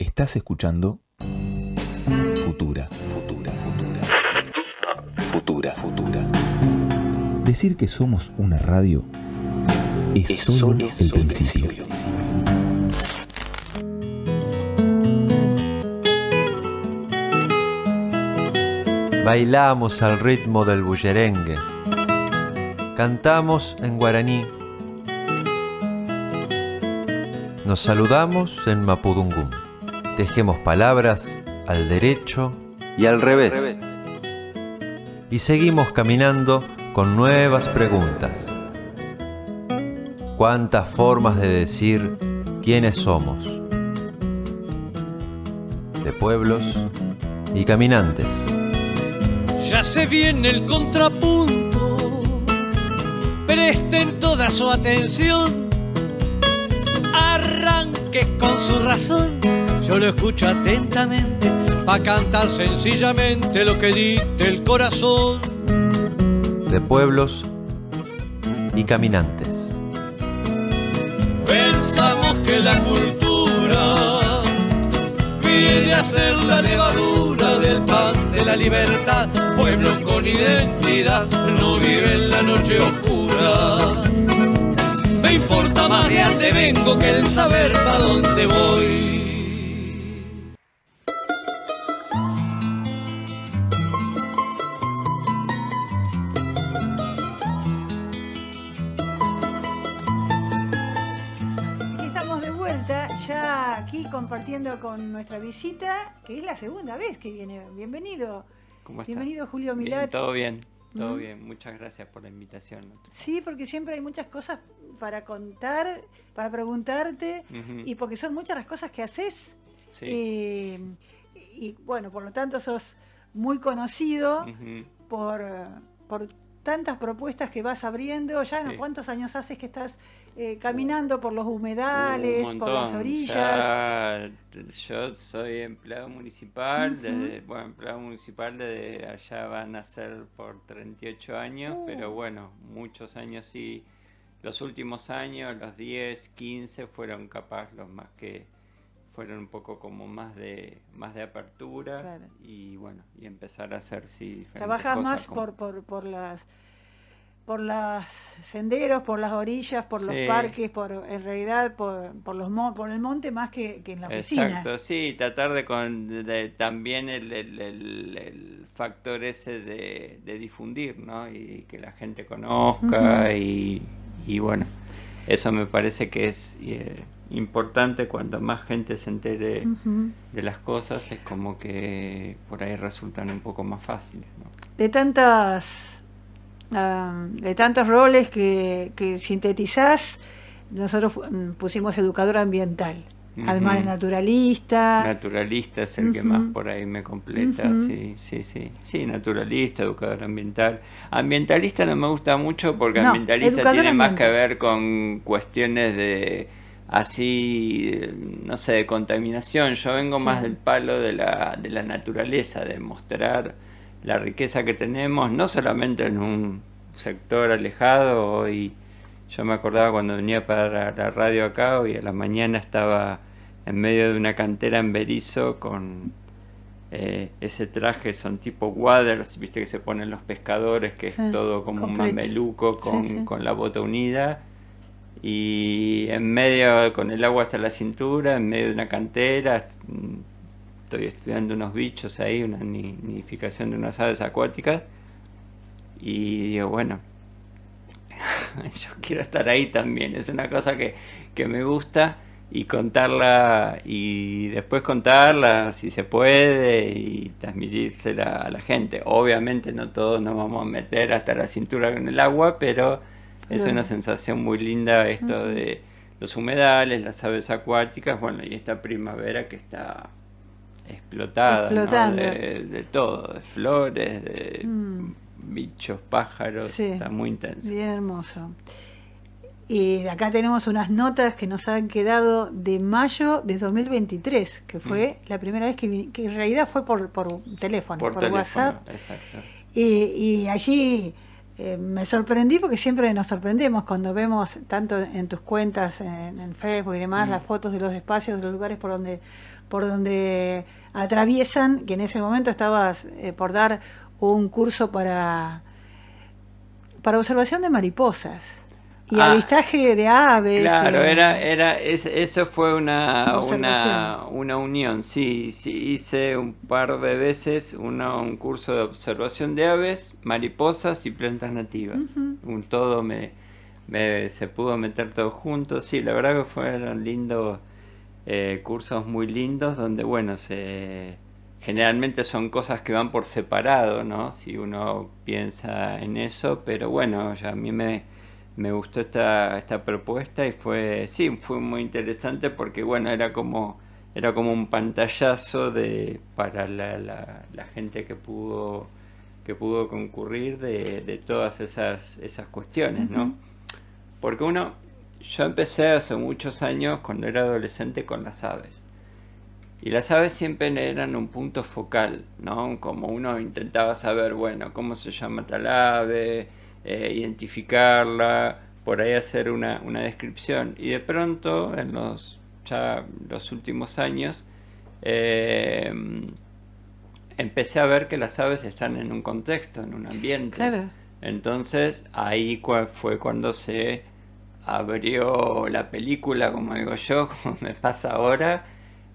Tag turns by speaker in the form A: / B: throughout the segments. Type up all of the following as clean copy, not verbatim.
A: Estás escuchando Futura. Decir que somos una radio es solo el principio.
B: Bailamos al ritmo del bullerengue, cantamos en guaraní, nos saludamos en mapudungún, tejemos palabras al derecho y al revés, y seguimos caminando con nuevas preguntas. ¿Cuántas formas de decir quiénes somos? De pueblos y caminantes.
C: Ya se viene el contrapunto, presten toda su atención, arranque con su razón, yo lo escucho atentamente, pa' cantar sencillamente lo que dicte el corazón.
B: De pueblos y caminantes.
C: Pensamos que la cultura viene a ser la levadura del pan de la libertad. Pueblo con identidad no vive en la noche oscura. Me importa más de dónde vengo que el saber pa' dónde voy.
D: Compartiendo con nuestra visita, que es la segunda vez que viene. Bienvenido.
E: ¿Cómo estás?
D: Bienvenido, Julio
E: Bien,
D: Milat.
E: todo bien. Muchas gracias por la invitación.
D: Sí, porque siempre hay muchas cosas para contar, para preguntarte, y porque son muchas las cosas que haces.
E: Sí.
D: Y bueno, por lo tanto sos muy conocido por tantas propuestas que vas abriendo. Ya
E: Sí.
D: ¿Cuántos años haces que estás caminando por los humedales,
E: Un
D: por las
E: montón.
D: orillas?
E: Ya, yo soy empleado municipal, empleado municipal desde allá van a ser por 38 años, pero bueno, muchos años sí. Los últimos años, los 10, 15 fueron capaz los más que fueron un poco como más de apertura. Claro. Y bueno, y empezar a hacer diferentes
D: trabajas
E: cosas
D: más
E: como...
D: por los senderos, por las orillas, por los parques, en realidad por el monte más que en la oficina.
E: Exacto, sí, tratar de también el factor ese de difundir, ¿no? Y que la gente conozca y bueno, eso me parece que es importante. Cuanto más gente se entere de las cosas, es como que por ahí resultan un poco más fáciles, ¿no?
D: De tantos roles que sintetizás, nosotros pusimos educador ambiental, además de naturalista.
E: Naturalista es el que más por ahí me completa, sí, naturalista, educador ambiental. Ambientalista no me gusta mucho porque ambientalista tiene más que ver con cuestiones de no sé, de contaminación. Yo vengo más del palo de la naturaleza, de mostrar la riqueza que tenemos, no solamente en un sector alejado. Hoy yo me acordaba cuando venía para la radio acá, hoy a la mañana estaba en medio de una cantera en Berisso con ese traje, son tipo waders, viste que se ponen los pescadores, que es todo como un mameluco con la bota unida, y en medio con el agua hasta la cintura, en medio de una cantera. Estoy estudiando unos bichos ahí, una nidificación de unas aves acuáticas, y digo, bueno, yo quiero estar ahí también. Es una cosa que me gusta, y contarla, y después contarla si se puede, y transmitírsela a la gente. Obviamente no todos nos vamos a meter hasta la cintura con el agua, pero es una sensación muy linda esto de los humedales, las aves acuáticas, bueno, y esta primavera que está explotada, ¿no? de todo, de flores, de bichos, pájaros, está muy intenso.
D: Bien hermoso. Y acá tenemos unas notas que nos han quedado de mayo de 2023, que fue la primera vez que en realidad fue por teléfono, por WhatsApp.
E: Exacto.
D: Y allí me sorprendí porque siempre nos sorprendemos cuando vemos tanto en tus cuentas, en Facebook y demás, las fotos de los espacios, de los lugares por donde atraviesan, que en ese momento estabas por dar un curso para observación de mariposas y avistaje de aves.
E: Claro, eso fue una unión. Sí, hice un par de veces un curso de observación de aves, mariposas y plantas nativas. Todo se pudo meter todo junto. Sí, la verdad que fueron lindos cursos, muy lindos, donde bueno, generalmente son cosas que van por separado, ¿no? Si uno piensa en eso, pero bueno, ya a mí me gustó esta propuesta y fue muy interesante porque bueno, era como un pantallazo para la gente que pudo concurrir de todas esas cuestiones, ¿no? Porque yo empecé hace muchos años, cuando era adolescente, con las aves. Y las aves siempre eran un punto focal, ¿no? Como uno intentaba saber, bueno, cómo se llama tal ave, identificarla, por ahí hacer una descripción. Y de pronto, en los últimos años, empecé a ver que las aves están en un contexto, en un ambiente. Claro. Entonces, ahí fue cuando se abrió la película, como digo yo, como me pasa ahora,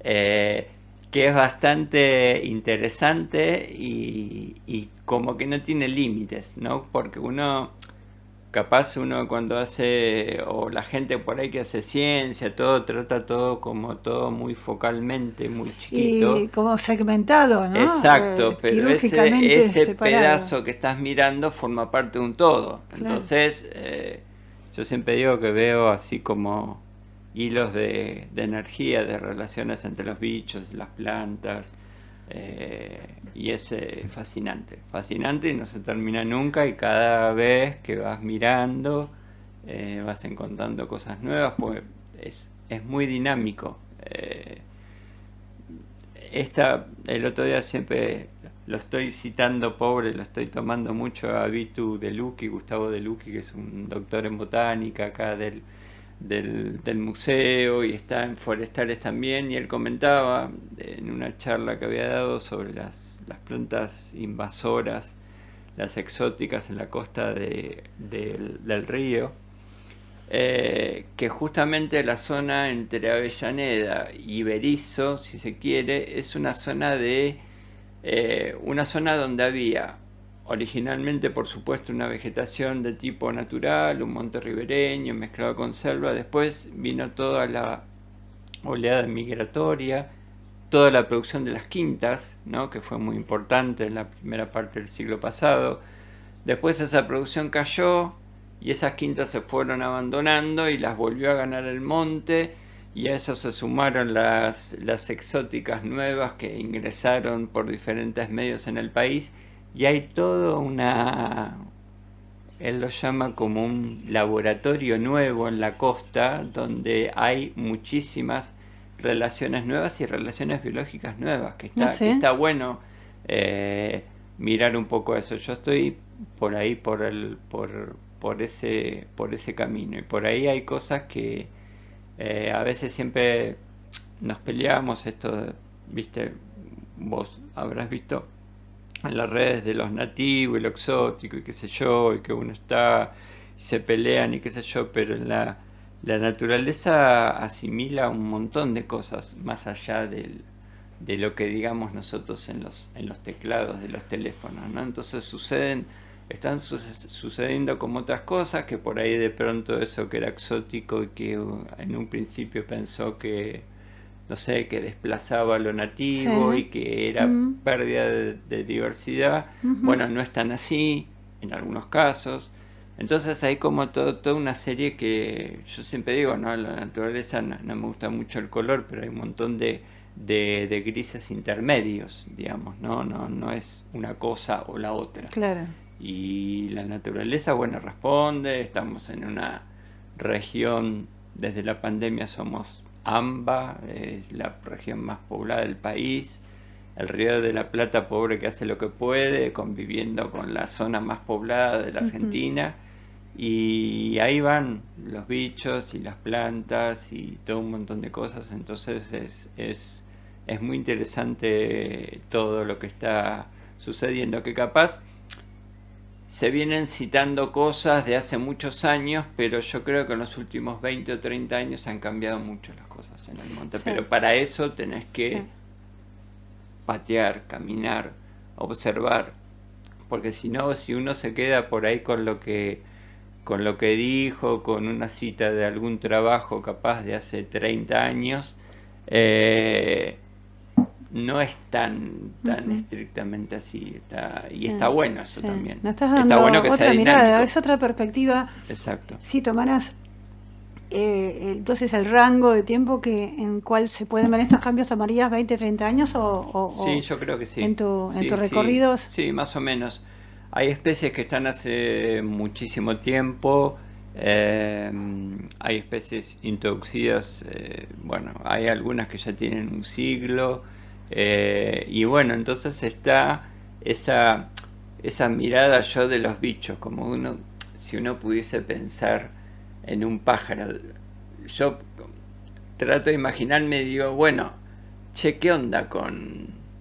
E: que es bastante interesante y como que no tiene límites, ¿no? Porque capaz cuando hace, o la gente por ahí que hace ciencia, trata todo como todo muy focalmente, muy chiquito.
D: Y como segmentado, ¿no?
E: Exacto, pero ese pedazo que estás mirando forma parte de un todo. Claro. Entonces, yo siempre digo que veo así como hilos de energía, de relaciones entre los bichos, las plantas, y es fascinante y no se termina nunca, y cada vez que vas mirando vas encontrando cosas nuevas, pues es muy dinámico. El otro día siempre lo estoy citando, pobre, lo estoy tomando mucho a Gustavo De Lucchi, que es un doctor en botánica acá del museo y está en forestales también, y él comentaba en una charla que había dado sobre las plantas invasoras, las exóticas en la costa del río, que justamente la zona entre Avellaneda y Berisso, si se quiere, es una zona donde había originalmente, por supuesto, una vegetación de tipo natural, un monte ribereño mezclado con selva. Después vino toda la oleada migratoria, toda la producción de las quintas, ¿no? Que fue muy importante en la primera parte del siglo pasado. Después esa producción cayó y esas quintas se fueron abandonando y las volvió a ganar el monte, y a eso se sumaron las exóticas nuevas que ingresaron por diferentes medios en el país. Y hay todo él lo llama como un laboratorio nuevo en la costa, donde hay muchísimas relaciones nuevas y relaciones biológicas nuevas, que está bueno mirar un poco eso. Yo estoy por ahí, por ese camino, y por ahí hay cosas que a veces siempre nos peleamos, ¿viste? Vos habrás visto en las redes de los nativos y lo exótico y qué sé yo, y que uno está y se pelean y qué sé yo, pero la naturaleza asimila un montón de cosas más allá de lo que digamos nosotros en los teclados de los teléfonos, ¿no? Entonces están sucediendo como otras cosas, que por ahí de pronto eso que era exótico y que en un principio pensó que, no sé, que desplazaba lo nativo, sí, y que era pérdida de diversidad, bueno, no es tan así en algunos casos. Entonces hay como toda una serie que yo siempre digo, ¿no? La naturaleza no me gusta mucho el color, pero hay un montón de grises intermedios, digamos, no es una cosa o la otra.
D: Claro.
E: Y la naturaleza, bueno, responde. Estamos en una región, desde la pandemia somos AMBA, es la región más poblada del país, el Río de la Plata pobre que hace lo que puede, conviviendo con la zona más poblada de la Argentina, y ahí van los bichos y las plantas y todo un montón de cosas. Entonces es muy interesante todo lo que está sucediendo, que capaz se vienen citando cosas de hace muchos años, pero yo creo que en los últimos 20 o 30 años han cambiado mucho las cosas en el monte.
D: Sí.
E: Pero para eso tenés que
D: Sí.
E: patear, caminar, observar, porque si no, si uno se queda por ahí con lo que dijo, con una cita de algún trabajo capaz de hace 30 años, no es tan estrictamente así. Está bueno eso
D: Sí.
E: también.
D: Nos estás
E: Está
D: dando
E: bueno que sea
D: otra mirada,
E: dinámico.
D: es otra perspectiva.
E: Exacto.
D: Si tomaras entonces el rango de tiempo en cual se pueden ver estos cambios, ¿tomarías 20, 30 años
E: Sí, yo creo que sí.
D: en tus
E: Sí,
D: recorridos?
E: sí, más o menos. Hay especies que están hace muchísimo tiempo, hay especies introducidas, bueno, hay algunas que ya tienen un siglo, y bueno, entonces está esa mirada yo de los bichos, como si uno pudiese pensar en un pájaro. Yo trato de imaginarme y digo, bueno, che, ¿qué onda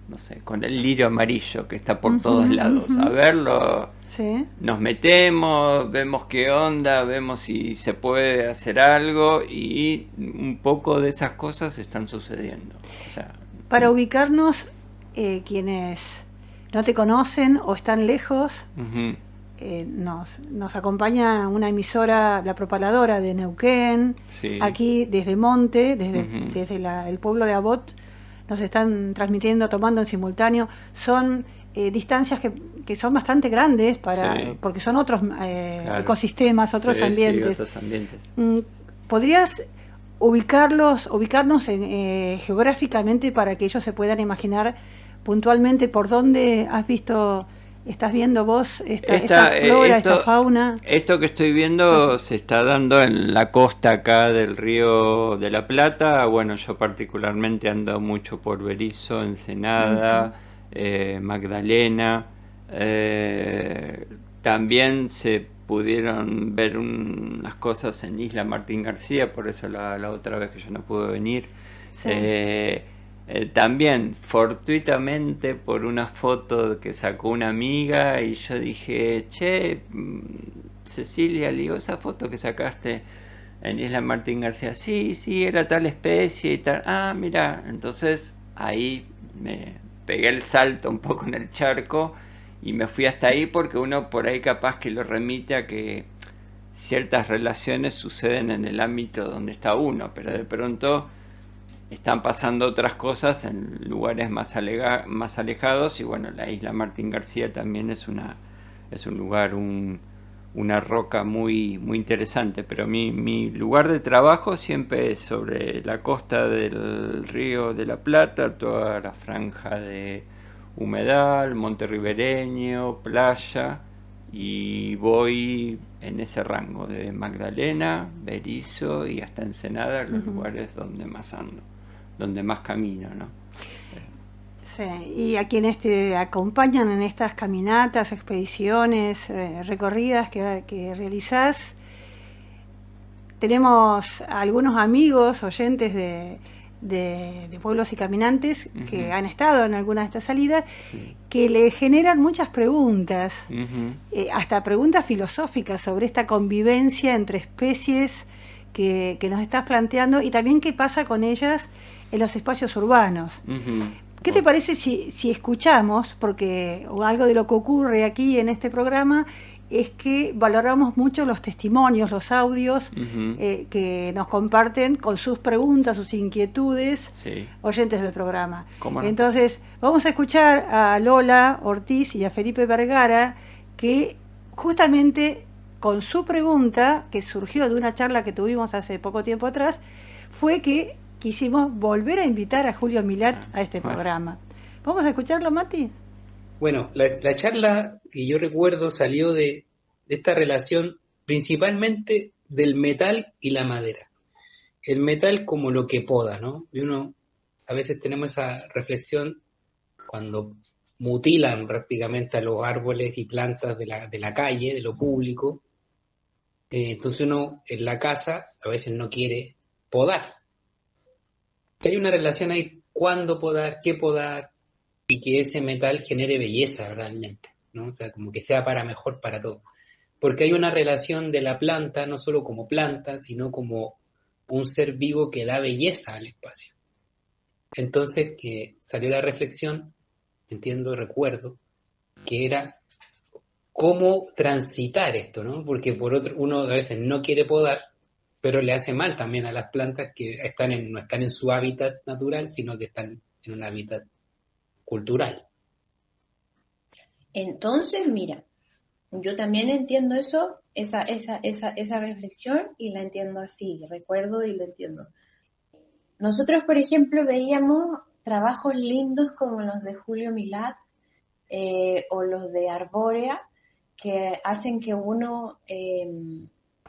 E: no sé, con el lirio amarillo que está por todos lados? A verlo,
D: Sí.
E: nos metemos, vemos qué onda, vemos si se puede hacer algo, y un poco de esas cosas están sucediendo. O sea,
D: Para ubicarnos, quienes no te conocen o están lejos,
E: ujú,
D: nos acompaña una emisora, La Propaladora de Neuquén,
E: sí,
D: aquí desde Monte,
E: Ujú.
D: desde el pueblo de Abot, nos están transmitiendo, tomando en simultáneo. Son distancias que son bastante grandes
E: Sí.
D: porque son otros
E: Claro.
D: ecosistemas, otros
E: Sí, sí,
D: ambientes.
E: otros ambientes.
D: ¿Podrías ubicarnos geográficamente para que ellos se puedan imaginar puntualmente por dónde estás viendo vos esta flora, esta fauna?
E: Esto que estoy viendo se está dando en la costa acá del Río de la Plata. Bueno, yo particularmente ando mucho por Berisso, Ensenada, Magdalena. También se pudieron ver unas cosas en Isla Martín García, por eso la otra vez que yo no pude venir.
D: Sí.
E: También fortuitamente por una foto que sacó una amiga, y yo dije, che, Cecilia, le digo, esa foto que sacaste en Isla Martín García, sí, era tal especie y tal. Ah, mira, entonces ahí me pegué el salto un poco en el charco y me fui hasta ahí, porque uno por ahí capaz que lo remite a que ciertas relaciones suceden en el ámbito donde está uno, pero de pronto están pasando otras cosas en lugares más alejados. Y bueno, la isla Martín García también es un lugar, una roca muy, muy interesante. Pero mi lugar de trabajo siempre es sobre la costa del Río de la Plata, toda la franja de humedal, monte ribereño, playa, y voy en ese rango de Magdalena, Berisso y hasta Ensenada, los lugares donde más ando, donde más camino, ¿no?
D: Sí, y a quienes te acompañan en estas caminatas, expediciones, recorridas que realizás, tenemos algunos amigos, oyentes de Pueblos y Caminantes que han estado en alguna de estas salidas,
E: Sí.
D: que le generan muchas preguntas,
E: Ujú.
D: hasta preguntas filosóficas sobre esta convivencia entre especies que nos estás planteando, y también qué pasa con ellas en los espacios urbanos.
E: Ujú.
D: ¿Qué te parece si escuchamos, porque algo de lo que ocurre aquí en este programa es que valoramos mucho los testimonios, los audios
E: Ujú.
D: que nos comparten con sus preguntas, sus inquietudes,
E: Sí.
D: oyentes del programa?
E: ¿Cómo no?
D: Entonces, vamos a escuchar a Lola Ortiz y a Felipe Vergara, que justamente con su pregunta, que surgió de una charla que tuvimos hace poco tiempo atrás, fue que quisimos volver a invitar a Julio Milat a este programa. ¿Vamos a escucharlo, Mati?
F: Bueno, la charla que yo recuerdo salió de esta relación principalmente del metal y la madera. El metal como lo que poda, ¿no? Y uno a veces tenemos esa reflexión cuando mutilan prácticamente a los árboles y plantas de la calle, de lo público. Entonces uno en la casa a veces no quiere podar. Hay una relación ahí, cuándo podar, qué podar, y que ese metal genere belleza realmente, ¿no? O sea, como que sea para mejor para todo. Porque hay una relación de la planta, no solo como planta, sino como un ser vivo que da belleza al espacio. Entonces que salió la reflexión, recuerdo, que era cómo transitar esto, ¿no? Porque por otro, uno a veces no quiere podar, pero le hace mal también a las plantas que no están en su hábitat natural, sino que están en un hábitat cultural.
G: Entonces, mira, yo también entiendo eso, esa reflexión, y la entiendo así, recuerdo y lo entiendo. Nosotros, por ejemplo, veíamos trabajos lindos como los de Julio Milat o los de Arbórea, que hacen que uno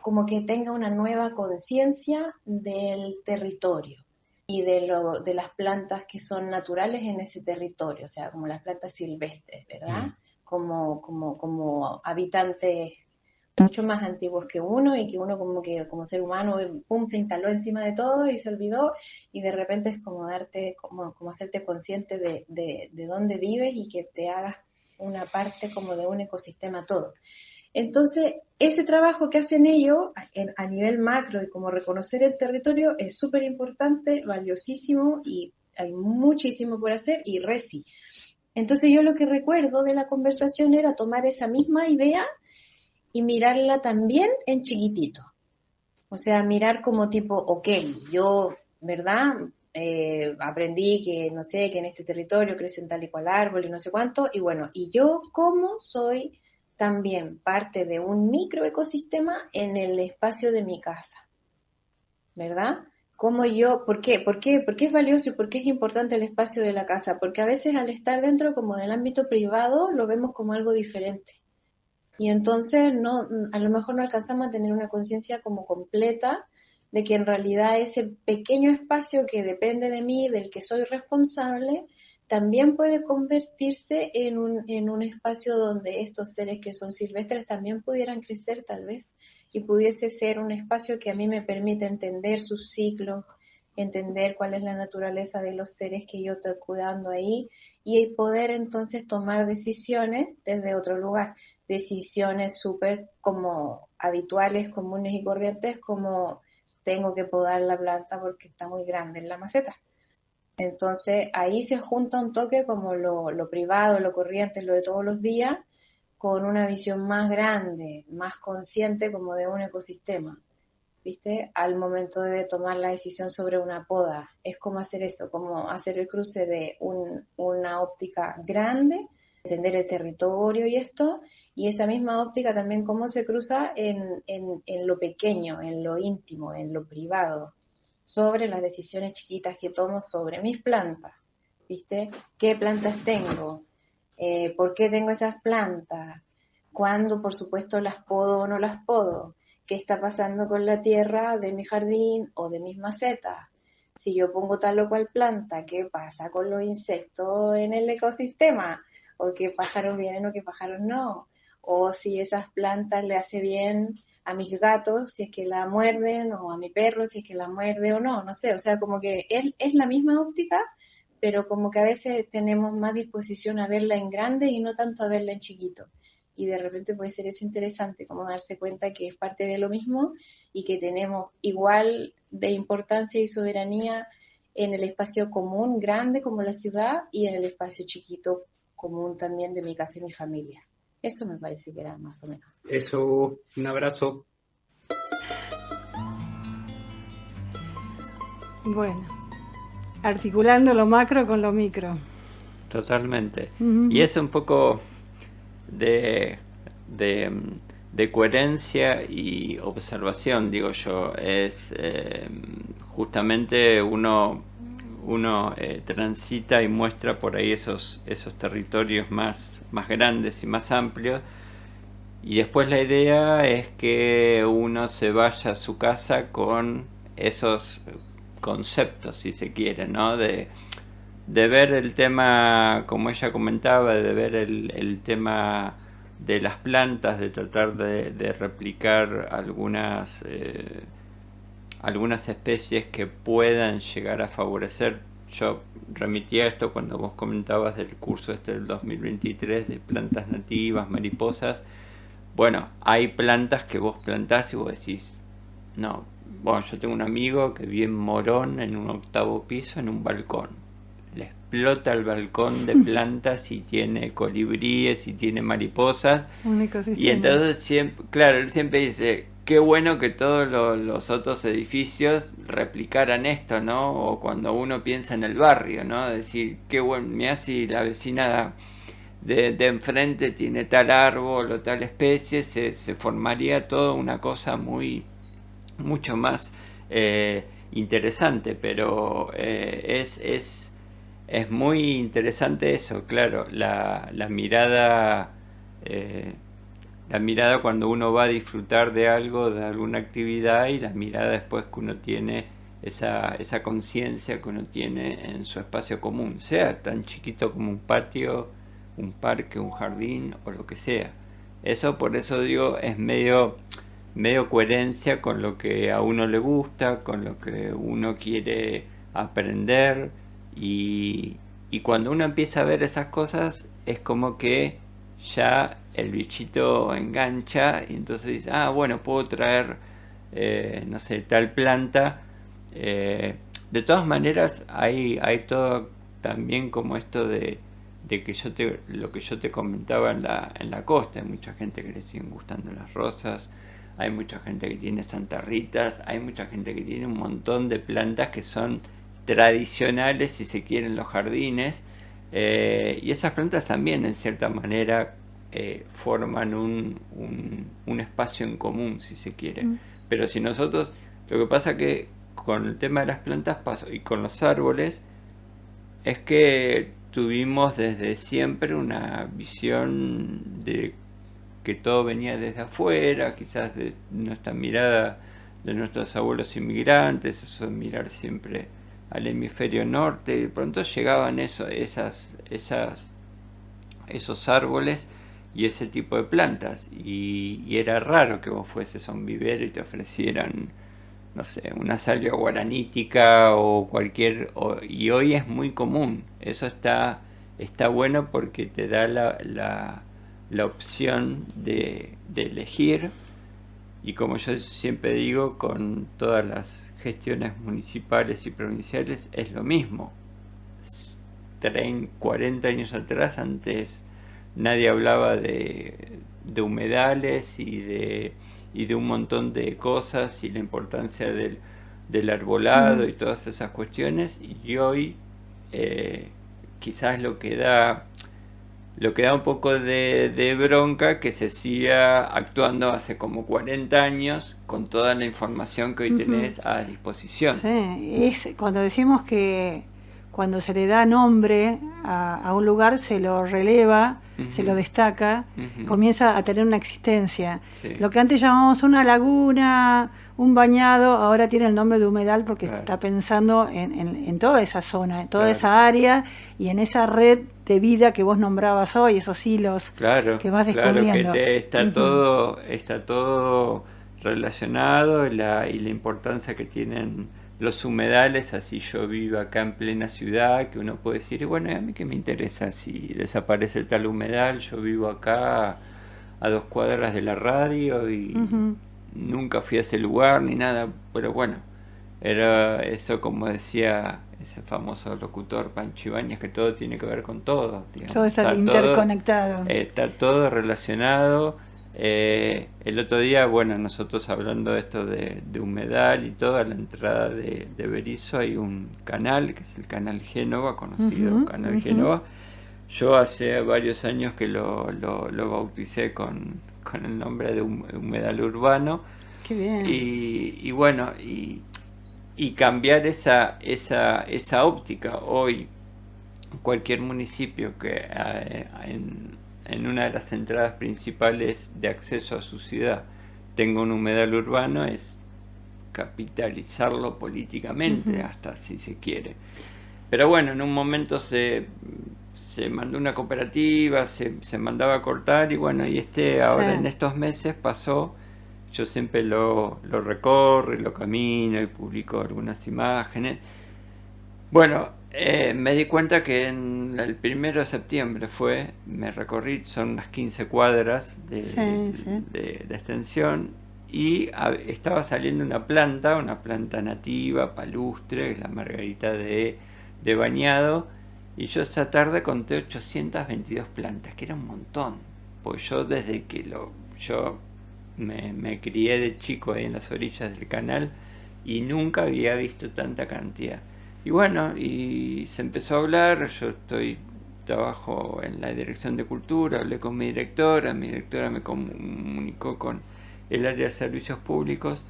G: como que tenga una nueva conciencia del territorio y de las plantas que son naturales en ese territorio, o sea, como las plantas silvestres, ¿verdad? Como habitantes mucho más antiguos que uno, y que uno como ser humano, pum, se instaló encima de todo y se olvidó, y de repente es como como hacerte consciente de dónde vives y que te hagas una parte como de un ecosistema todo. Entonces, ese trabajo que hacen ellos a nivel macro y como reconocer el territorio es súper importante, valiosísimo, y hay muchísimo por hacer, y reci. Entonces yo lo que recuerdo de la conversación era tomar esa misma idea y mirarla también en chiquitito. O sea, mirar como tipo, ok, yo, ¿verdad? Aprendí que, no sé, que en este territorio crecen tal y cual árbol y no sé cuánto, y bueno, y yo cómo soy también parte de un microecosistema en el espacio de mi casa, ¿verdad? ¿Por qué es valioso y por qué es importante el espacio de la casa? Porque a veces al estar dentro como del ámbito privado lo vemos como algo diferente. Y entonces a lo mejor no alcanzamos a tener una conciencia como completa de que en realidad ese pequeño espacio que depende de mí, del que soy responsable, también puede convertirse en un espacio donde estos seres que son silvestres también pudieran crecer tal vez, y pudiese ser un espacio que a mí me permite entender sus ciclos, entender cuál es la naturaleza de los seres que yo estoy cuidando ahí, y poder entonces tomar decisiones desde otro lugar, decisiones súper como habituales, comunes y corrientes, como tengo que podar la planta porque está muy grande en la maceta. Entonces ahí se junta un toque como lo privado, lo corriente, lo de todos los días, con una visión más grande, más consciente como de un ecosistema, ¿viste? Al momento de tomar la decisión sobre una poda, es como hacer eso, como hacer el cruce de una óptica grande, entender el territorio y esto, y esa misma óptica también cómo se cruza en lo pequeño, en lo íntimo, en lo privado, sobre las decisiones chiquitas que tomo sobre mis plantas, ¿viste? ¿Qué plantas tengo? ¿Por qué tengo esas plantas? ¿Cuándo, por supuesto, las podo o no las podo? ¿Qué está pasando con la tierra de mi jardín o de mis macetas? Si yo pongo tal o cual planta, ¿qué pasa con los insectos en el ecosistema? ¿O qué pájaros vienen o qué pájaros no? O si esas plantas le hace bien a mis gatos, si es que la muerden, o a mi perro, si es que la muerde o no, no sé, o sea, como que es la misma óptica, pero como que a veces tenemos más disposición a verla en grande y no tanto a verla en chiquito. Y de repente puede ser eso interesante, como darse cuenta que es parte de lo mismo y que tenemos igual de importancia y soberanía en el espacio común, grande como la ciudad, y en el espacio chiquito común también de mi casa y mi familia. Eso me parece que era más o menos.
F: Eso, un abrazo.
D: Bueno, articulando lo macro con lo micro.
E: Totalmente.
D: Uh-huh.
E: Y es un poco de coherencia y observación, digo yo. Es justamente uno transita y muestra por ahí esos territorios más grandes y más amplios, y después la idea es que uno se vaya a su casa con esos conceptos, si se quiere, ¿no? De de ver el tema, como ella comentaba, de ver el tema de las plantas, de tratar de replicar algunas especies que puedan llegar a favorecer. Yo remitía esto cuando vos comentabas del curso del 2023 de plantas nativas, mariposas. Bueno, hay plantas que vos plantás y vos decís, no, bueno, yo tengo un amigo que vive en Morón, en un 8º piso, en un balcón. Le explota el balcón de plantas y tiene colibríes y tiene mariposas.
D: Un ecosistema.
E: Y entonces, siempre, claro, él siempre dice, qué bueno que todos los otros edificios replicaran esto, ¿no? O cuando uno piensa en el barrio, ¿no? Decir, qué bueno, mirá si la vecina de enfrente tiene tal árbol o tal especie, se formaría toda una cosa mucho más interesante, pero es muy interesante eso, claro, la mirada cuando uno va a disfrutar de algo, de alguna actividad, y la mirada después que uno tiene esa conciencia que uno tiene en su espacio común, sea tan chiquito como un patio, un parque, un jardín o lo que sea. Eso, por eso digo, es medio coherencia con lo que a uno le gusta, con lo que uno quiere aprender, y cuando uno empieza a ver esas cosas es como que ya el bichito engancha y entonces dice, bueno, puedo traer no sé, tal planta. De todas maneras hay todo también como esto de que lo que yo te comentaba en la costa. Hay mucha gente que le siguen gustando las rosas, hay mucha gente que tiene santarritas, hay mucha gente que tiene un montón de plantas que son tradicionales, si se quiere, en los jardines, y esas plantas también en cierta manera forman un espacio en común, si se quiere. Pero si nosotros, lo que pasa que con el tema de las plantas y con los árboles, es que tuvimos desde siempre una visión de que todo venía desde afuera, quizás de nuestra mirada de nuestros abuelos inmigrantes, eso de mirar siempre al hemisferio norte, y de pronto llegaban esos árboles y ese tipo de plantas, y era raro que vos fueses a un vivero y te ofrecieran, no sé, una salvia guaranítica o y hoy es muy común. Eso está bueno porque te da la opción de elegir, y como yo siempre digo, con todas las gestiones municipales y provinciales es lo mismo. 40 años atrás, antes nadie hablaba de humedales y de un montón de cosas y la importancia del arbolado y todas esas cuestiones, y hoy quizás lo que da un poco de bronca que se siga actuando hace como 40 años con toda la información que hoy tenés a disposición.
D: Sí, es cuando decimos que cuando se le da nombre a un lugar, se lo releva, se lo destaca, comienza a tener una existencia.
E: Sí.
D: Lo que antes llamábamos una laguna, un bañado, ahora tiene el nombre de humedal porque se está pensando en toda esa zona, en toda esa área y en esa red de vida que vos nombrabas hoy, esos hilos que vas descubriendo.
E: Claro, que está todo relacionado, y la importancia que tienen los humedales. Así yo vivo acá en plena ciudad, que uno puede decir, bueno, a mí qué me interesa si desaparece tal humedal, yo vivo acá a 2 cuadras de la radio y nunca fui a ese lugar ni nada, pero bueno, era eso, como decía ese famoso locutor Pancho Ibáñez, que todo tiene que ver con todo, digamos.
D: Todo está interconectado.
E: Está todo relacionado. El otro día, bueno, nosotros hablando de esto de humedal y todo, a la entrada de Berisso hay un canal, que es el canal Génova, conocido canal Génova. Yo hace varios años que lo bauticé con el nombre de humedal urbano.
D: Qué bien.
E: Y bueno, y cambiar esa óptica. Hoy cualquier municipio que en una de las entradas principales de acceso a su ciudad tenga un humedal urbano es capitalizarlo políticamente, hasta si se quiere. pero bueno, en un momento se mandó una cooperativa, se mandaba a cortar y bueno, y ahora
D: Sí.
E: en estos meses pasó, yo siempre lo recorro y lo camino y publico algunas imágenes. Bueno, me di cuenta que en el 1 de septiembre me recorrí, son unas 15 cuadras
D: Sí, sí.
E: de extensión y estaba saliendo una planta nativa, palustre, la margarita de bañado, y yo esa tarde conté 822 plantas, que era un montón, pues yo desde que yo me crié de chico ahí en las orillas del canal y nunca había visto tanta cantidad. Y bueno, y se empezó a hablar, trabajo en la dirección de cultura, hablé con mi directora me comunicó con el área de servicios públicos,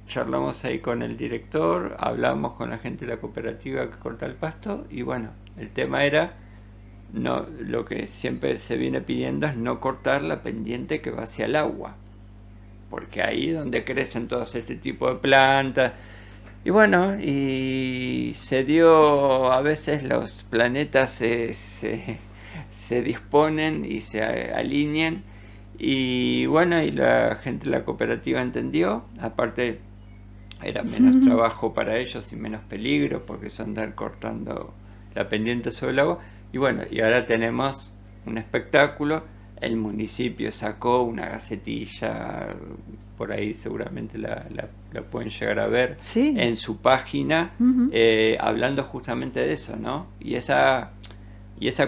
E: charlamos ahí con el director, hablamos con la gente de la cooperativa que corta el pasto y bueno, el tema era, no, lo que siempre se viene pidiendo es no cortar la pendiente que va hacia el agua, porque ahí es donde crecen todos este tipo de plantas. Y bueno, y se dio, a veces los planetas se disponen y se alinean, y bueno, y la gente de la cooperativa entendió, aparte era menos trabajo para ellos y menos peligro, porque son andar cortando la pendiente sobre el agua, y bueno, y ahora tenemos un espectáculo. El municipio sacó una gacetilla, por ahí seguramente la pueden llegar a ver,
D: Sí.
E: en su página, hablando justamente de eso, ¿no? Y esa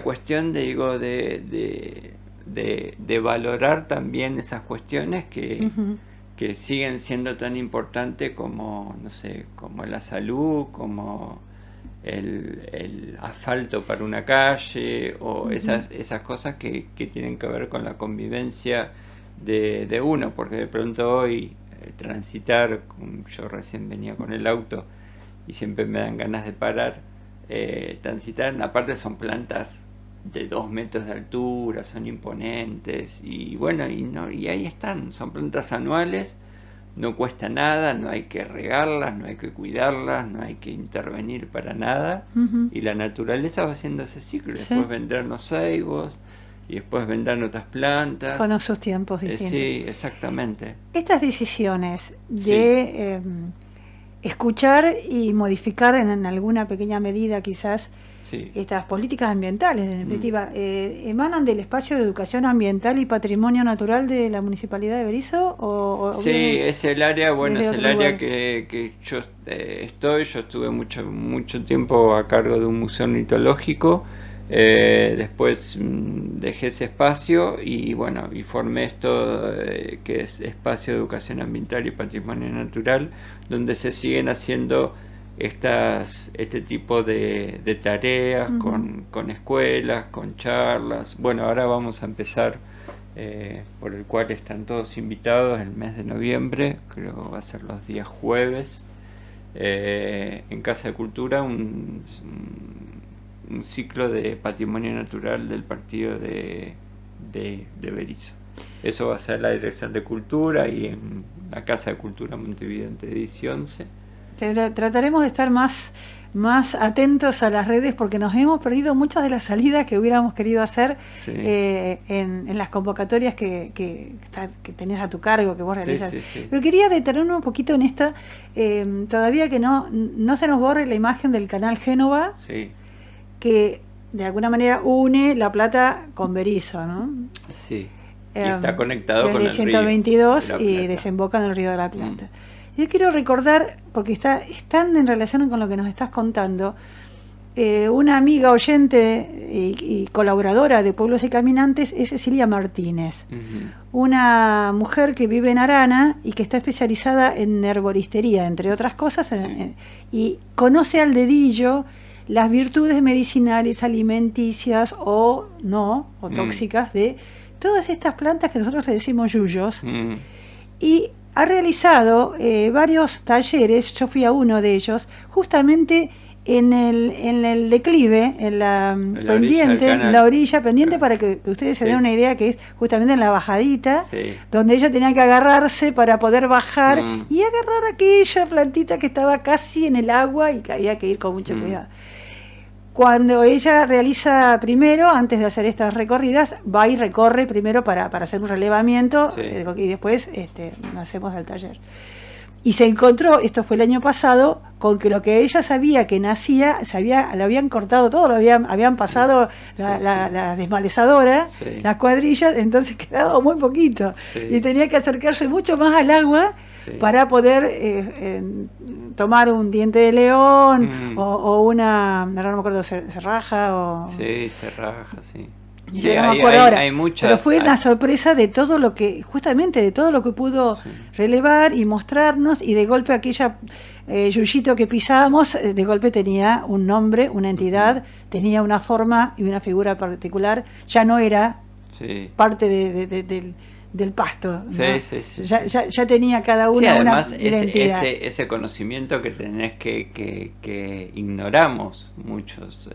E: cuestión de valorar también esas cuestiones que siguen siendo tan importantes como, no sé, como la salud, como el asfalto para una calle, o esas cosas que tienen que ver con la convivencia de uno, porque de pronto hoy transitar, yo recién venía con el auto y siempre me dan ganas de parar, transitar, aparte son plantas de 2 metros de altura, son imponentes, y bueno, y ahí están, son plantas anuales. No cuesta nada, no hay que regarlas, no hay que cuidarlas, no hay que intervenir para nada. Y la naturaleza va haciendo ese ciclo. Después vendrán los ceibos y después vendrán otras plantas.
D: Con sus tiempos distintos.
E: Sí, exactamente.
D: Estas decisiones de escuchar y modificar en alguna pequeña medida quizás estas políticas ambientales, en definitiva, ¿emanan del espacio de educación ambiental y patrimonio natural de la Municipalidad de Berisso?
E: Sí, es el área, bueno, es el área
D: lugar?
E: que yo estoy. Yo estuve mucho tiempo a cargo de un museo ornitológico, después dejé ese espacio y bueno, y formé esto que es Espacio de Educación Ambiental y Patrimonio Natural, donde se siguen haciendo este tipo de tareas con escuelas, con charlas. Bueno, ahora vamos a empezar, por el cual están todos invitados, el mes de noviembre, creo que va a ser los días jueves, en Casa de Cultura, un ciclo de patrimonio natural del partido de Berisso. Eso va a ser la Dirección de Cultura y en la Casa de Cultura Montevideo en Tedici 11.
D: Trataremos de estar más atentos a las redes, porque nos hemos perdido muchas de las salidas que hubiéramos querido hacer en las convocatorias que tenés a tu cargo, que vos realizas.
E: Sí.
D: Pero quería detenerme un poquito en esta, todavía que no se nos borre la imagen del canal Génova, que de alguna manera une La Plata con Berisso, ¿no?
E: Sí. Y está conectado con el río
D: 122
E: de la
D: y
E: Plata.
D: desemboca en el río de la Plata. Yo quiero recordar, porque están en relación con lo que nos estás contando, una amiga oyente y colaboradora de Pueblos y Caminantes es Cecilia Martínez, una mujer que vive en Arana y que está especializada en herboristería, entre otras cosas, y conoce al dedillo las virtudes medicinales, alimenticias o tóxicas de todas estas plantas que nosotros le decimos yuyos, y ha realizado varios talleres. Yo fui a uno de ellos, justamente en el declive, en la pendiente, en la orilla pendiente, para que ustedes se den una idea, que es justamente en la bajadita, donde ella tenía que agarrarse para poder bajar y agarrar aquella plantita que estaba casi en el agua y que había que ir con mucho cuidado. Cuando ella realiza primero, antes de hacer estas recorridas, va y recorre primero para hacer un relevamiento y después hacemos el taller. Y se encontró, esto fue el año pasado, con que lo que ella sabía que nacía, lo habían cortado todo, habían pasado la desmalezadora, las cuadrillas, entonces quedaba muy poquito. Y tenía que acercarse mucho más al agua para poder tomar un diente de león o una, no me acuerdo, serraja o...
E: Sí, serraja, sí.
D: Sí, no hay muchas, pero fue una sorpresa de todo lo que, justamente de todo lo que pudo relevar y mostrarnos, y de golpe aquella yuyito que pisábamos, de golpe tenía un nombre, una entidad, tenía una forma y una figura particular, ya no era parte del pasto, ¿no? Ya tenía cada uno
E: además,
D: una identidad.
E: Ese conocimiento que tenés que ignoramos muchos,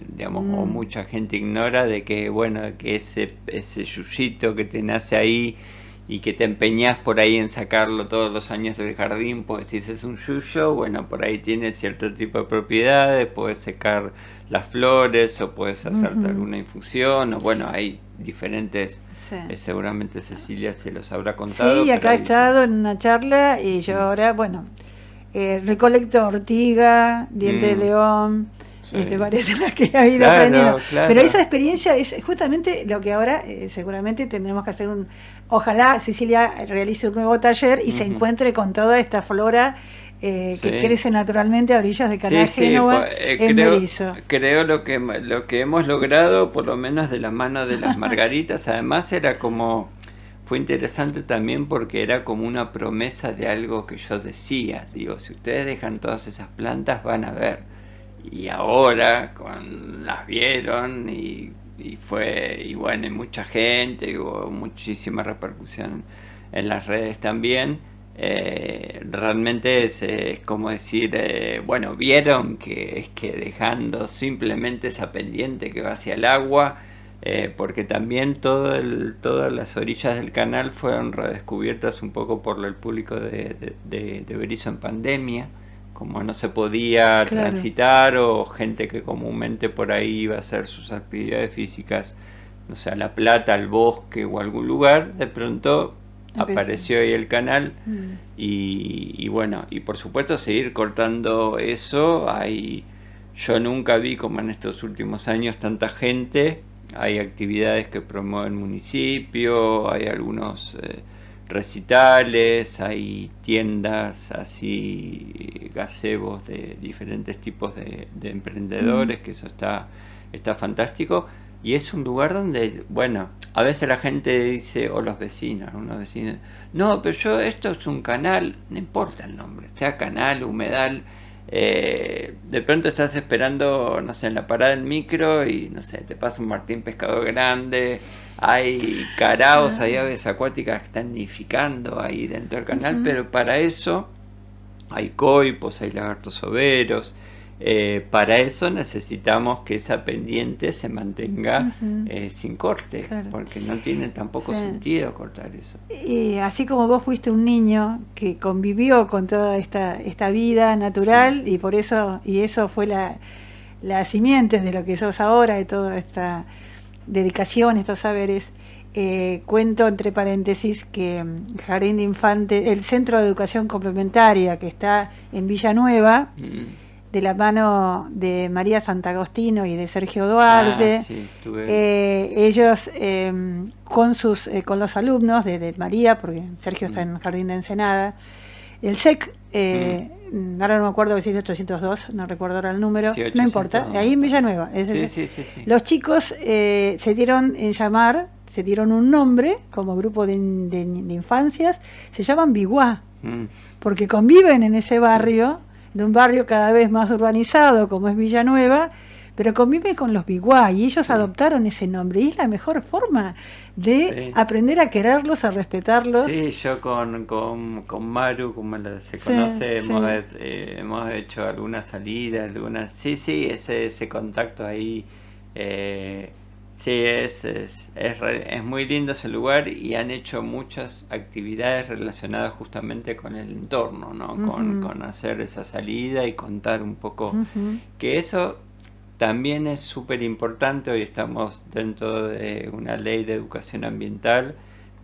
E: digamos, o mucha gente ignora, de que, bueno, que ese yuyito que te nace ahí y que te empeñás por ahí en sacarlo todos los años del jardín, pues si es un yuyo, bueno, por ahí tiene cierto tipo de propiedades, puedes secar las flores o puedes hacerte alguna infusión, o bueno, hay diferentes, seguramente Cecilia se los habrá contado.
D: Sí, acá he estado en una charla y yo ahora, bueno, recolecto ortiga, diente de león, parece las que ha ido aprendiendo. Claro. Pero esa experiencia es justamente lo que ahora seguramente tendremos que hacer ojalá Cecilia realice un nuevo taller y se encuentre con toda esta flora que crece naturalmente a orillas de Canal Génova en Berisso.
E: Creo lo que hemos logrado, por lo menos de la mano de las margaritas, además fue interesante también porque era como una promesa de algo que yo decía, digo, si ustedes dejan todas esas plantas van a ver, y ahora las vieron y bueno, y mucha gente, hubo muchísima repercusión en las redes también. Realmente es como decir, bueno, vieron que es que dejando simplemente esa pendiente que va hacia el agua, porque también todas las orillas del canal fueron redescubiertas un poco por el público de Berisso en pandemia, como no se podía transitar, o gente que comúnmente por ahí iba a hacer sus actividades físicas, no sé, a La Plata, al bosque o a algún lugar, de pronto apareció ahí el canal y bueno, y por supuesto seguir cortando eso. Yo nunca vi como en estos últimos años tanta gente, hay actividades que promueve el municipio, hay algunos recitales, hay tiendas así, gazebos de diferentes tipos de emprendedores, que eso está fantástico. Y es un lugar donde, bueno, a veces la gente dice, o los vecinos, no, pero esto es un canal, no importa el nombre, sea canal, humedal, de pronto estás esperando, no sé, en la parada del micro y, no sé, te pasa un martín pescador grande, hay caraos, hay aves acuáticas que están nidificando ahí dentro del canal, pero para eso hay coipos, hay lagartos overos. Para eso necesitamos que esa pendiente se mantenga sin corte, porque no tiene tampoco sentido cortar eso.
D: Y así como vos fuiste un niño que convivió con toda esta vida natural, y por eso, y eso fue la simiente de lo que sos ahora, de toda esta dedicación, estos saberes. Cuento entre paréntesis que Jardín de Infantes, el Centro de Educación Complementaria que está en Villanueva, de la mano de María Santagostino y de Sergio Duarte, ellos con los alumnos de María, porque Sergio está en el Jardín de Ensenada, el SEC, ahora no me acuerdo si es 802, no recuerdo ahora el número, sí, no importa, ahí en Villanueva. Sí. Los chicos se dieron un nombre como grupo de infancias, se llaman Biguá, porque conviven en ese barrio, de un barrio cada vez más urbanizado como es Villanueva, pero convive con los Biwa y ellos
E: Sí.
D: adoptaron ese nombre y es la mejor forma de
E: Sí.
D: aprender a quererlos, a respetarlos.
E: Sí, yo con Maru, como se
D: Sí,
E: conoce,
D: sí.
E: hemos hecho algunas salidas, sí, ese contacto ahí, sí, es muy lindo ese lugar y han hecho muchas actividades relacionadas justamente con el entorno, ¿no? Con hacer esa salida y contar un poco,
D: Ujú.
E: que eso también es súper importante. Hoy estamos dentro de una ley de educación ambiental,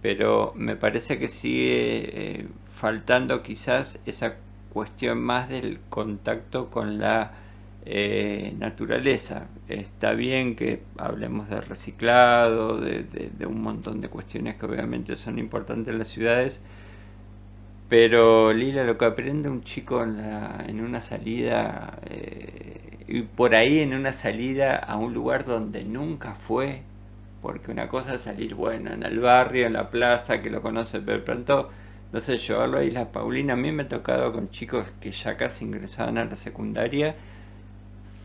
E: pero me parece que sigue faltando quizás esa cuestión más del contacto con la naturaleza. Está bien que hablemos de reciclado, de un montón de cuestiones que obviamente son importantes en las ciudades, pero Lila, lo que aprende un chico en una salida, y por ahí en una salida a un lugar donde nunca fue, porque una cosa es salir, bueno, en el barrio, en la plaza, que lo conoce, pero de pronto, no sé, llevarlo a Isla Paulina. A mí me ha tocado con chicos que ya casi ingresaban a la secundaria,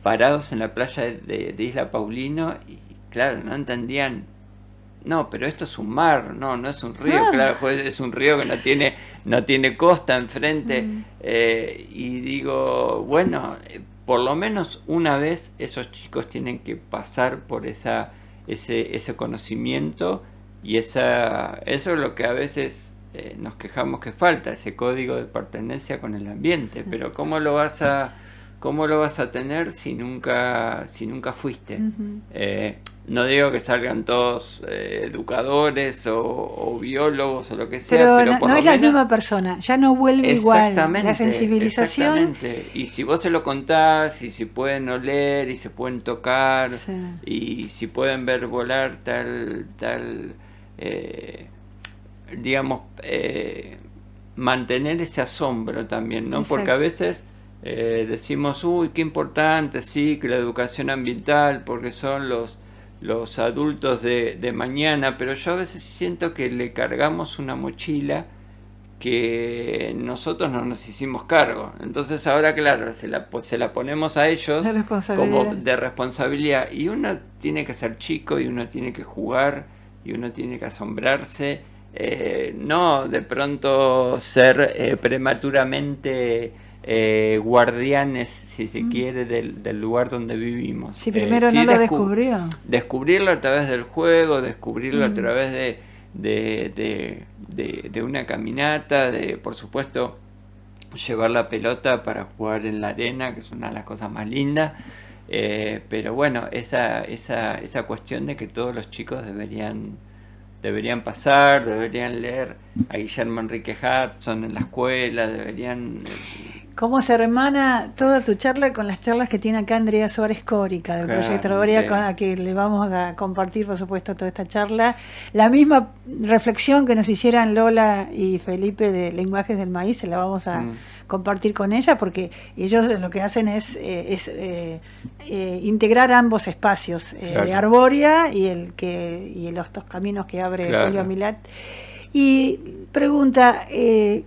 E: parados en la playa de Isla Paulino, y claro, no entendían. No, pero esto es un mar, no es un río,
D: Ah.
E: claro, pues es un río que no tiene costa enfrente.
D: Mm.
E: Y digo, bueno, por lo menos una vez esos chicos tienen que pasar por ese conocimiento, y eso es lo que a veces nos quejamos que falta, ese código de pertenencia con el ambiente. Pero ¿cómo lo vas a tener si nunca fuiste?
D: Ujú.
E: No digo que salgan todos educadores o biólogos o lo que sea,
D: Pero
E: pero
D: no,
E: por
D: no
E: lo
D: es la
E: menos.
D: misma persona, ya no vuelve igual. La
E: Exactamente,
D: sensibilización.
E: exactamente. Y si vos se lo contás, y si pueden oler, y se pueden tocar,
D: Sí.
E: y si pueden ver volar digamos, mantener ese asombro también, ¿no? Porque a
D: Exacto.
E: veces decimos, uy, qué importante, sí, que la educación ambiental, porque son los adultos de mañana, pero yo a veces siento que le cargamos una mochila que nosotros no nos hicimos cargo. Entonces ahora, claro, se la ponemos a ellos
D: De
E: como
D: responsabilidad.
E: de responsabilidad, y uno tiene que ser chico, y uno tiene que jugar, y uno tiene que asombrarse, no de pronto ser prematuramente guardianes, si se quiere, del lugar donde vivimos.
D: Si primero
E: Sí,
D: no lo descubrió.
E: descubrirlo a través del juego, descubrirlo a
D: Mm.
E: través de una caminata, por supuesto, llevar la pelota para jugar en la arena, que es una de las cosas más lindas. Pero bueno, esa cuestión de que todos los chicos deberían pasar, deberían leer a Guillermo Enrique Hudson en la escuela, deberían.
D: ¿Cómo se hermana toda tu charla con las charlas que tiene acá Andrea Suárez Córica del
E: Claro,
D: Proyecto Arborea,
E: Andrea.
D: a que le vamos a compartir, por supuesto, toda esta charla? La misma reflexión que nos hicieran Lola y Felipe de Lenguajes del Maíz, se la vamos a compartir con ella, porque ellos lo que hacen es integrar ambos espacios,
E: Claro.
D: de Arborea y los dos caminos que abre
E: Claro.
D: Julio Milat. Y pregunta,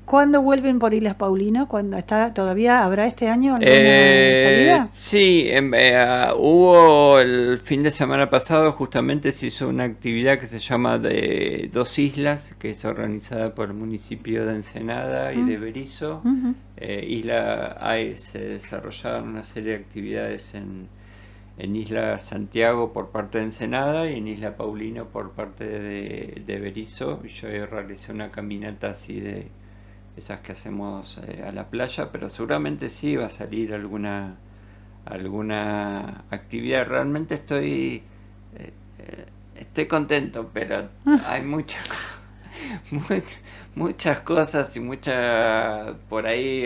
D: ¿cuándo vuelven por Islas Paulino? ¿Cuándo está? ¿Todavía habrá este año alguna salida?
E: Sí, hubo el fin de semana pasado, justamente se hizo una actividad que se llama de Dos Islas, que es organizada por el municipio de Ensenada y de Berisso.
D: Ujú.
E: Se desarrollaron una serie de actividades en Isla Santiago por parte de Ensenada, y en Isla Paulino por parte de Berisso. Yo realicé una caminata así de esas que hacemos a la playa, pero seguramente sí va a salir alguna actividad. Realmente estoy contento, pero hay muchas cosas y por ahí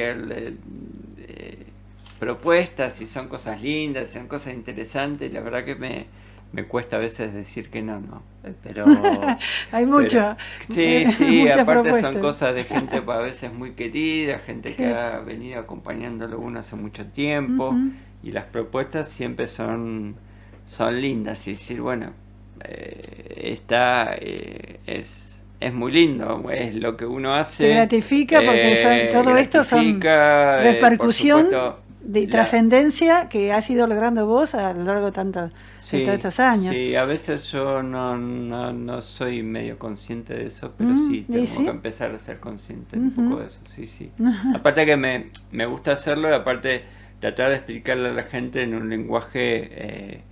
E: propuestas, y son cosas lindas, son cosas interesantes. La verdad que me cuesta a veces decir que no, pero
D: Hay mucho.
E: sí,
D: muchas
E: aparte
D: propuestas.
E: son cosas de gente a veces muy querida, gente que ha venido acompañándolo uno hace mucho tiempo.
D: Ujú.
E: Y las propuestas siempre son lindas, y decir, bueno, es muy lindo, es lo que uno hace.
D: Te gratifica porque todo esto son
E: gratifica,
D: repercusión
E: por supuesto,
D: de trascendencia que has ido logrando vos a lo largo de todos estos años.
E: Sí, a veces yo no soy medio consciente de eso, pero sí tengo que empezar a ser consciente un poco de eso, sí. Aparte que me gusta hacerlo y aparte tratar de explicarle a la gente en un lenguaje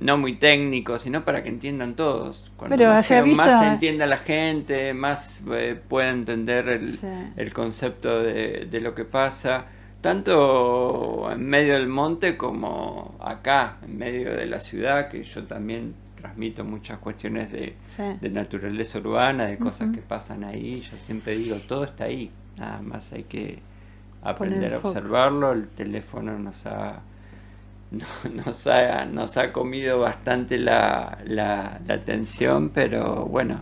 E: no muy técnico, sino para que entiendan todos. Cuando
D: pero
E: más
D: se ha visto...
E: se entienda la gente, más pueda entender el concepto de lo que pasa, tanto en medio del monte como acá, en medio de la ciudad, que yo también transmito muchas cuestiones de naturaleza urbana, de cosas que pasan ahí. Yo siempre digo, todo está ahí, nada más hay que aprender a observarlo. El teléfono nos ha comido bastante la atención, pero bueno,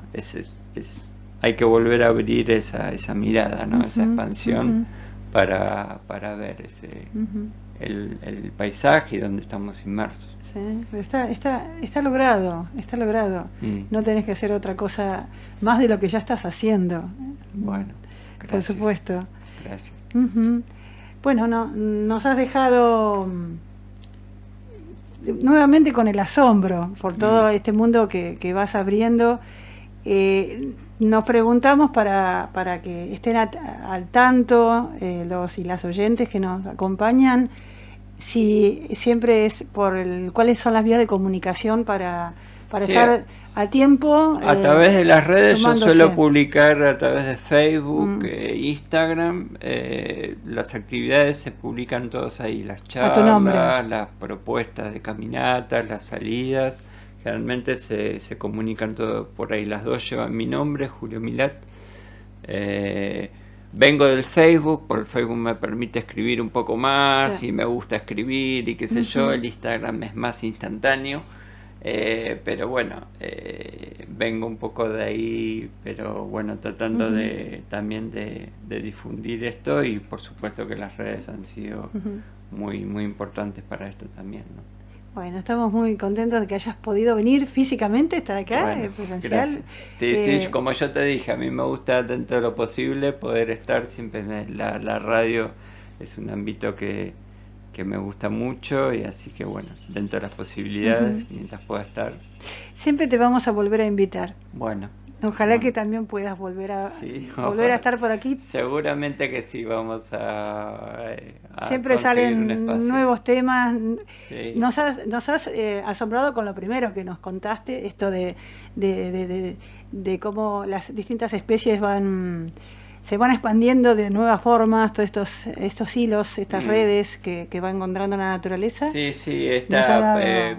E: hay que volver a abrir esa mirada, ¿no? Esa expansión para ver el paisaje y donde estamos inmersos.
D: Sí, pero está logrado. No tenés que hacer otra cosa más de lo que ya estás haciendo.
E: Bueno, gracias.
D: Por supuesto.
E: Gracias.
D: Bueno, nos has dejado nuevamente con el asombro por todo este mundo que vas abriendo. Nos preguntamos para que estén al tanto los y las oyentes que nos acompañan, si siempre es cuáles son las vías de comunicación para estar a tiempo.
E: A través de las redes yo
D: tomándose.
E: suelo publicar a través de Facebook, Instagram, las actividades se publican todas ahí, las charlas, las propuestas de caminatas, las salidas, generalmente se comunican todo por ahí. Las dos llevan mi nombre, Julio Milat. Vengo del Facebook, por el Facebook me permite escribir un poco más y me gusta escribir y qué sé yo. El Instagram es más instantáneo. Pero bueno, vengo un poco de ahí, pero bueno, tratando también de difundir esto, y por supuesto que las redes han sido muy importantes para esto también, ¿no?
D: Bueno, estamos muy contentos de que hayas podido venir físicamente, estar acá, presencial.
E: Gracias. Sí, como yo te dije, a mí me gusta dentro de lo posible poder estar siempre en la radio. Es un ámbito que me gusta mucho, y así que bueno, dentro de las posibilidades, mientras pueda estar.
D: Siempre te vamos a volver a invitar.
E: Bueno.
D: Ojalá que también puedas volver a estar por aquí.
E: Seguramente que sí, vamos a
D: siempre salen nuevos temas.
E: Sí.
D: Nos has asombrado con lo primero que nos contaste, esto de cómo las distintas especies se van expandiendo de nuevas formas, todos estos hilos, estas redes que va encontrando la naturaleza.
E: Sí,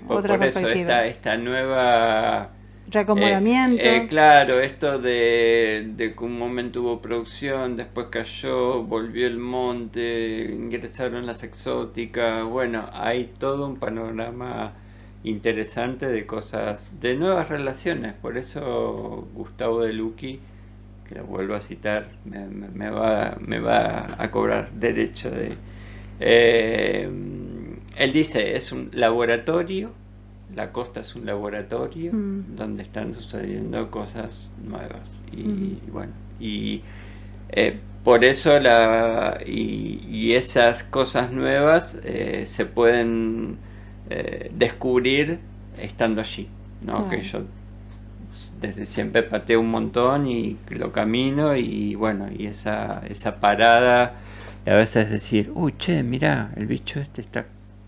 E: por eso esta nueva
D: reacomodamiento.
E: Claro, esto de que un momento hubo producción, después cayó, volvió el monte, ingresaron las exóticas. Bueno, hay todo un panorama interesante de cosas, de nuevas relaciones. Por eso Gustavo de Lucchi, que lo vuelvo a citar, me va a cobrar derecho de... él dice, es un laboratorio, la costa es un laboratorio donde están sucediendo cosas nuevas. Y bueno, por eso y esas cosas nuevas se pueden descubrir estando allí, ¿no? Que yo desde siempre pateo un montón y lo camino, y bueno, y esa parada de a veces decir, uy, che, mirá, el bicho está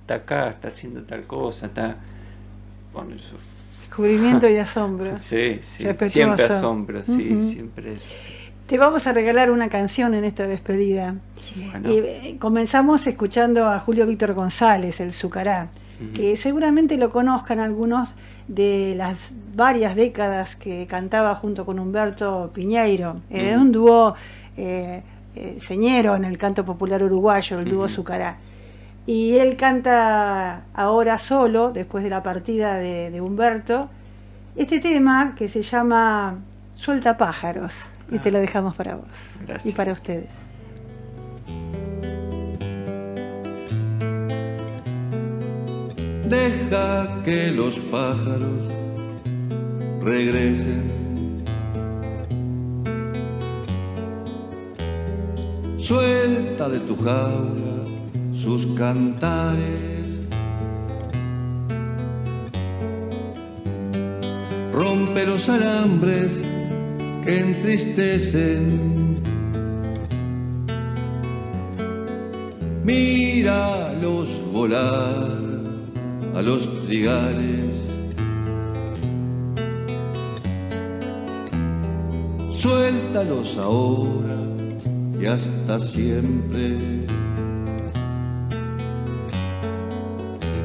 E: acá, está haciendo tal cosa, está... Bueno, eso...
D: Descubrimiento y asombro.
E: Sí, siempre asombro, siempre eso.
D: Te vamos a regalar una canción en esta despedida.
E: Bueno.
D: Comenzamos escuchando a Julio Víctor González, el Zucará, que seguramente lo conozcan algunos de las varias décadas que cantaba junto con Humberto Piñeiro. Era un dúo señero en el canto popular uruguayo, el dúo Zucará. Y él canta ahora solo, después de la partida de Humberto, este tema que se llama Suelta pájaros, y te lo dejamos para vos.
E: Gracias.
D: Y para ustedes.
H: Deja que los pájaros regresen. Suelta de tu jaula sus cantares. Rompe los alambres que entristecen. Míralos volar a los trigales. Suéltalos ahora y hasta siempre.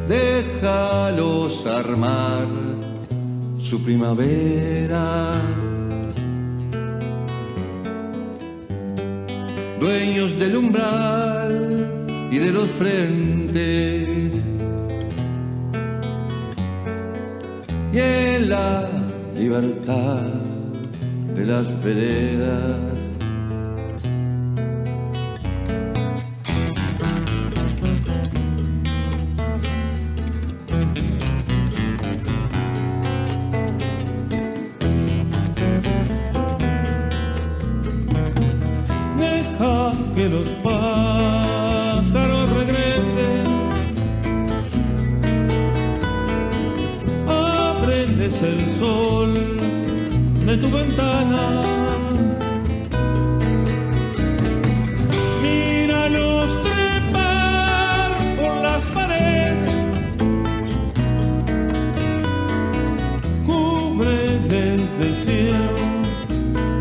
H: Déjalos armar su primavera. Dueños del umbral y de los frentes, y en la libertad de las veredas.
I: Deja que los pájaros regresen, ábreles el sol de tu ventana, míralos trepar por las paredes, cúbreles de cielo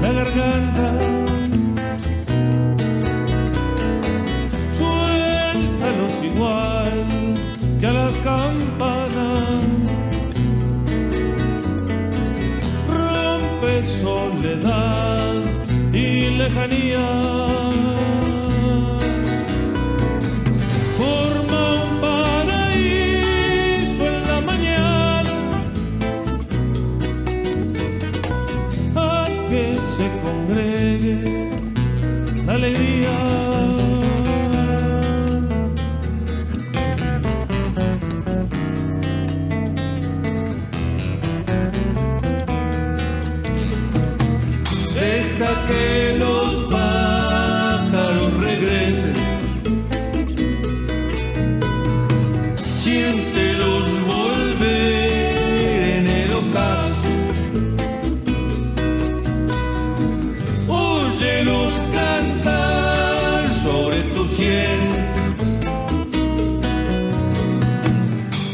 I: la garganta, suéltalos igual que a las campanas. Soledad y lejanía, forma un paraíso en la mañana, haz que se congregue la alegría.
H: Deja que los pájaros regresen, siéntelos volver en el ocaso, óyelos cantar sobre tu sien,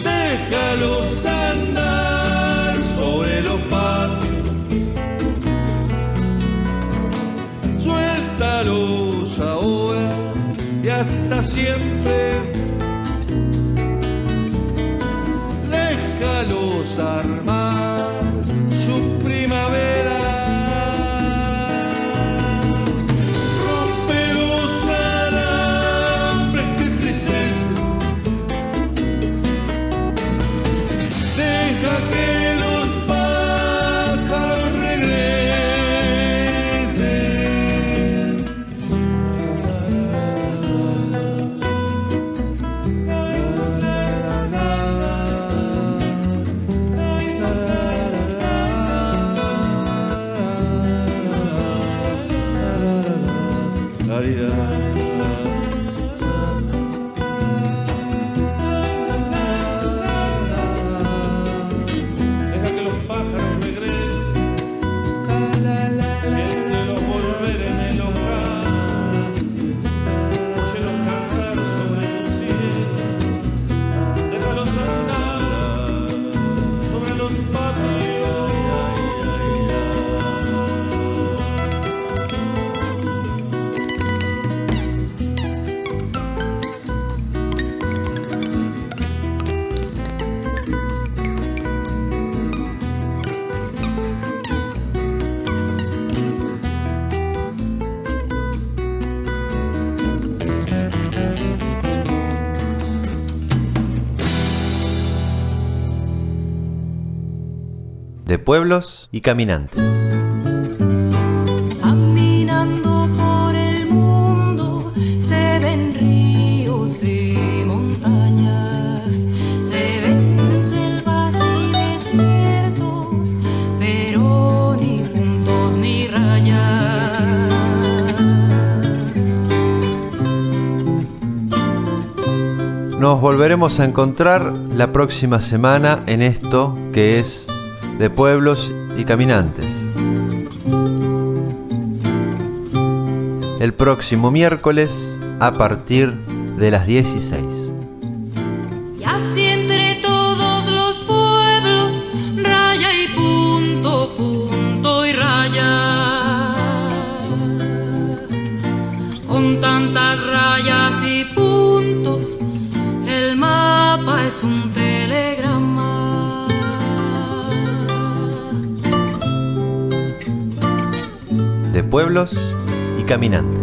H: déjalos andar sobre los patios. Suéltalos ahora y hasta siempre. Déjalos armar su primavera. Rompe los alambres que entristecen. Deja que los pájaros regresen.
I: Deja que los pájaros regresen, siéntelos volver en el ocaso, óyelos cantar sobre tu cielo, déjalos andar sobre los patios.
B: De pueblos y caminantes.
J: Caminando por el mundo se ven ríos y montañas, se ven selvas y desiertos, pero ni puntos ni rayas.
B: Nos volveremos a encontrar la próxima semana en esto que es de Pueblos y Caminantes. El próximo miércoles a partir de las 16.
J: Y así entre todos los pueblos, raya y punto, punto y raya. Con tantas rayas y puntos, el mapa es un telegrama.
B: De Pueblos y Caminantes.